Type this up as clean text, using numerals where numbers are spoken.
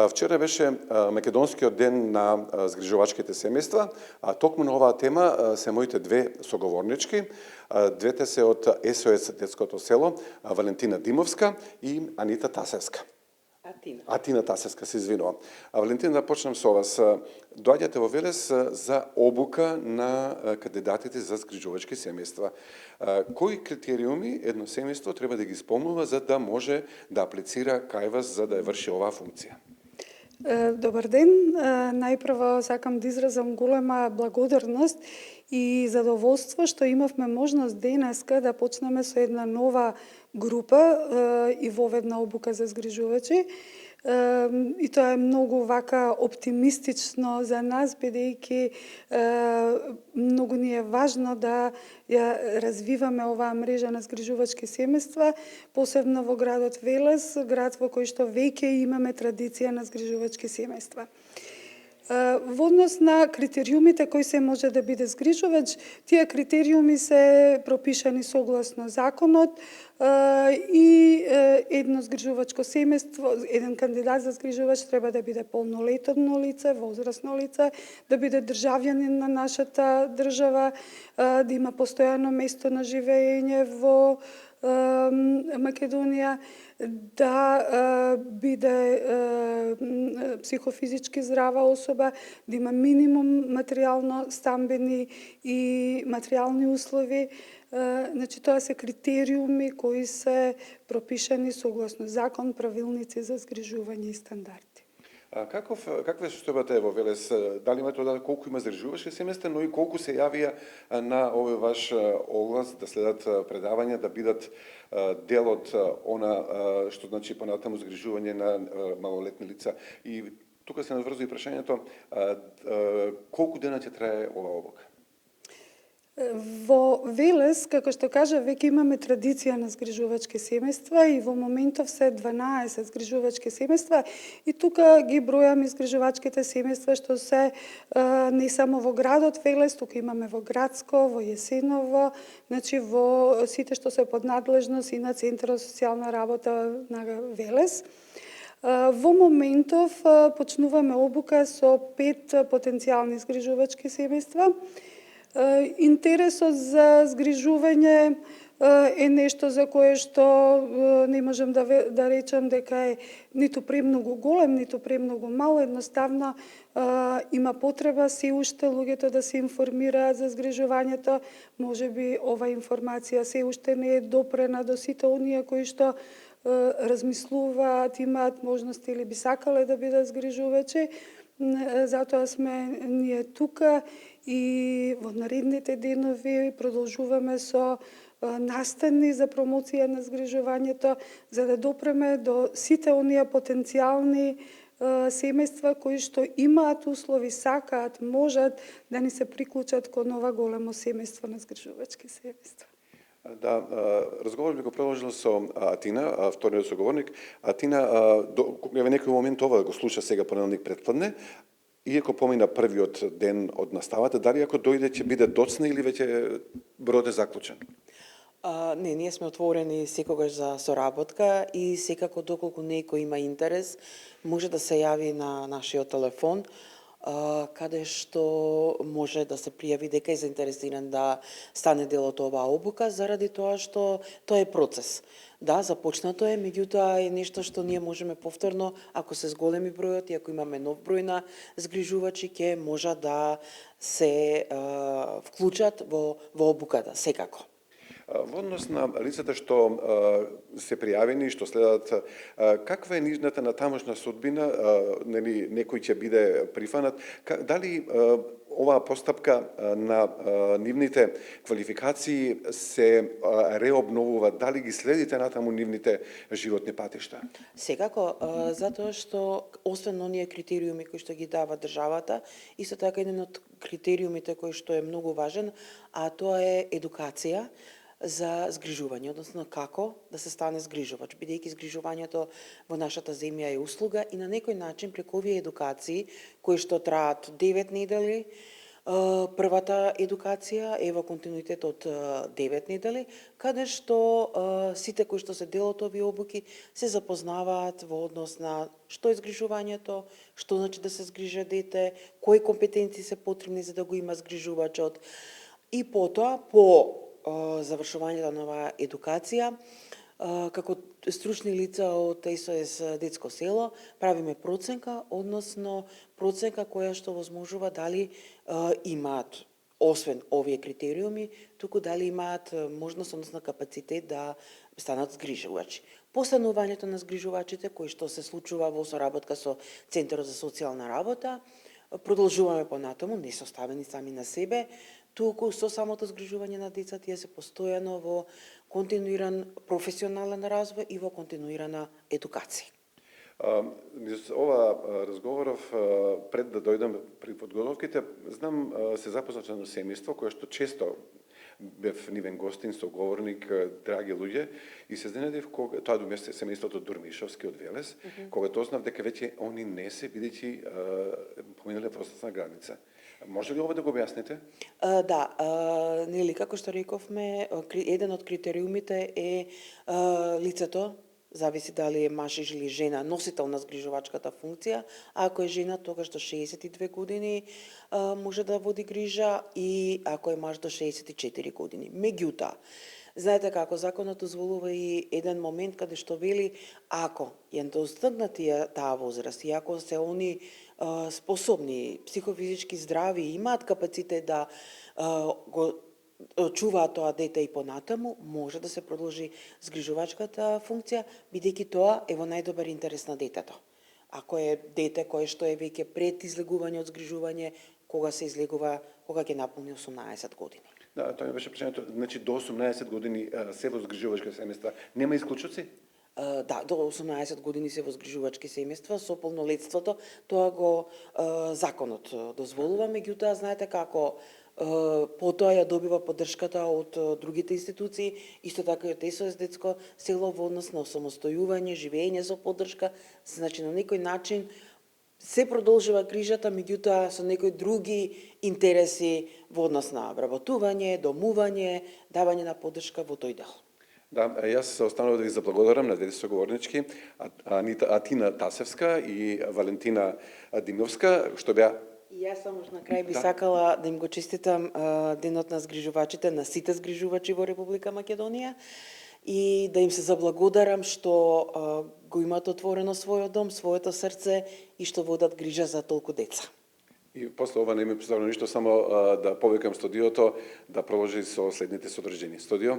Вчера беше Македонскиот ден на згрижувачките семејства, а токму на оваа тема се моите две соговорнички. Двете се од СОС детското село, Валентина Димовска и Анита Тасевска. Атина Тасевска, се извинувам. Валентина, да почнем со вас. Доаѓате во Велес за обука на кандидатите за згрижувачки семејства. Кои критериуми едно семејство треба да ги исполнува за да може да аплицира кај вас за да ја врши оваа функција? Добар ден. Најпрво сакам да изразам голема благодарност и задоволство што имавме можност денеска да почнеме со една нова група и воведна обука за згрижувачи. И тоа е многу вака оптимистично за нас, бидејќи многу ни е важно да ја развиваме оваа мрежа на згрижувачки семејства, посебно во градот Велес, град во кој што веќе имаме традиција на згрижувачки семејства. Во однос на критериумите кои се може да биде згрижувач, тие критериуми се пропишани согласно законот и едно згрижувачко семејство, еден кандидат за згрижувач треба да биде полнолетно лице, возрасно лице, да биде државјанин на нашата држава, да има постојано место на живење во Македонија, да биде психофизички здрава особа, да има минимум материјално стамбени и материјални услови. Значи, тоа се критериуми кои се пропишани согласно закон, правилници за згрижување и стандарди. Каква е состојбата во Велес? Дали имате колку има згрижувачки семејства, но и колку се јавија на овој ваш оглас да следат предавања, да бидат дел од она што значи понатаму згрижување на малолетни лица? И тука се наврзува и прашањето колку дена ќе трае оваа обука? Во Велес, како што кажа, веќе имаме традиција на згрижувачки семејства и во моментов се 12 згрижувачки семејства и тука ги бројам и згрижувачките семејства што се не само во градот Велес, тука имаме во Градско, во Јесеново, значи во сите што се под надлежност и на Центарот за социјална работа на Велес. Во моментов почнуваме обука со 5 потенцијални згрижувачки семејства. Интересот за згрижување е нешто за кое што не можам да речам дека е ниту премногу голем, ниту премногу мал, едноставно има потреба се уште луѓето да се информираат за згрижувањето. Можеби ова информација се уште не е допрена до сите оние кои што размислуваат, имаат можност или би сакале да бидат згрижувачи. Затоа сме ние тука и во наредните денови продолжуваме со настани за промоција на згрижувањето, за да допреме до сите оние потенцијални семејства кои што имаат услови, сакаат, можат да ни се приклучат кон ова големо семејство на згрижувачки семејства. Да, разговорот би го продолжил со Атина, вториот соговорник. Атина, еве некој момент ова го слуша сега понеделник претпладне, иако помина првиот ден од наставата, дали ако дојде ќе биде доцна или веќе бројот е заклучен? Не, ние сме отворени секогаш за соработка и секако доколку некој има интерес, може да се јави на нашиот телефон, каде што може да се пријави дека е заинтересиран да стане дел од оваа обука, заради тоа што тоа е процес. Да, започнато е, меѓутоа е нешто што ние можеме повторно, ако се зголеми бројот и ако имаме нов број на згрижувачи, ќе можат да се вклучат во обуката, секако. Во однос на лицата што се пријавени, што следат, каква е нивната натамошна судбина, некој ќе биде прифанат, дали оваа постапка на нивните квалификации се реобновува, дали ги следите натаму нивните животни патишта? Секако, затоа што освен оние критериуми кои што ги дава државата, исто така еден од критериумите кој што е многу важен, а тоа е едукација за згрижување, односно како да се стане згрижувач, бидејќи згрижувањето во нашата земја е услуга и на некој начин преку овие едукации кои што траат 9 недели, Првата едукација е во континуитет од 9 недели, каде што сите кои што се дел од овие обуки се запознаваат во однос на што е згрижувањето, што значи да се згрижа дете, кои компетенции се потребни за да го има згрижувачот. И потоа, по завршувањето на оваа едукација, како стручни лица од СОС Детско село, правиме проценка, односно проценка која што возможува дали имаат, освен овие критериуми, туку дали имаат можност, односно капацитет да станат згрижувачи. По станувањето на згрижувачите, кои што се случува во соработка со Центарот за социјална работа, продолжуваме понатаму, не се оставени сами на себе, туку со самото згрижување на деца тие се постојано во континуиран професионален развој и во континуирана едукација. Ова разговоров пред да дојдам при подготовките, знам се запознат на семејство кое што често бев нивен гостин, соговорник, драги луѓе, и се изненадив кога тоа думесте семејството Дурмишовски од Велес, кога дознав дека веќе они не се, бидејќи поминале простасна граница. Може ли ова да го објасните? Да, нели како што рековме, еден од критериумите е лицето, зависи дали е маж или жена, носител на згрижувачката функција. Ако е жена, тогаш до 62 години може да води грижа, и ако е маж до 64 години. Меѓутоа, знаете како законот дозволува и еден момент каде што вели, ако ја достигнати таа возраст и ако се они способни, психофизички здрави и имаат капацитет да го чуваат тоа дете и понатаму, може да се продолжи згрижувачката функција, бидејќи тоа е во најдобар интерес на детето. Ако е дете кое што е веќе пред излегување од згрижување, кога се излегува, кога ќе наполни 18 години. Да, тоа ми беше прашањето, значи до 18 години се во згрижувачка семејства, нема исклучоци? Да, до 18 години се во згрижувачки семејства, со полнолетството, тоа го законот дозволува, меѓутоа знаете како потоа ја добива поддршката од другите институции, исто така и од СОС Детско село во однос на осамостојување, живење со поддршка, значи на некој начин се продолжува грижата, меѓутоа со некои други интереси во однос на вработување, домување, давање на поддршка во тој дел. Да, јас останав да ви заблагодарам на двете соговорнички, Атина Тасевска и Валентина Димовска, што беа. И јас само на крај би сакала да им го честитам денот на згрижувачите, на сите згрижувачи во Република Македонија, и да им се заблагодарам што го имаат отворено својот дом, своето срце и што водат грижа за толку деца. И после ова не ми представено ништо, само да повикам студиото да продолжи со следните содржини. Студио.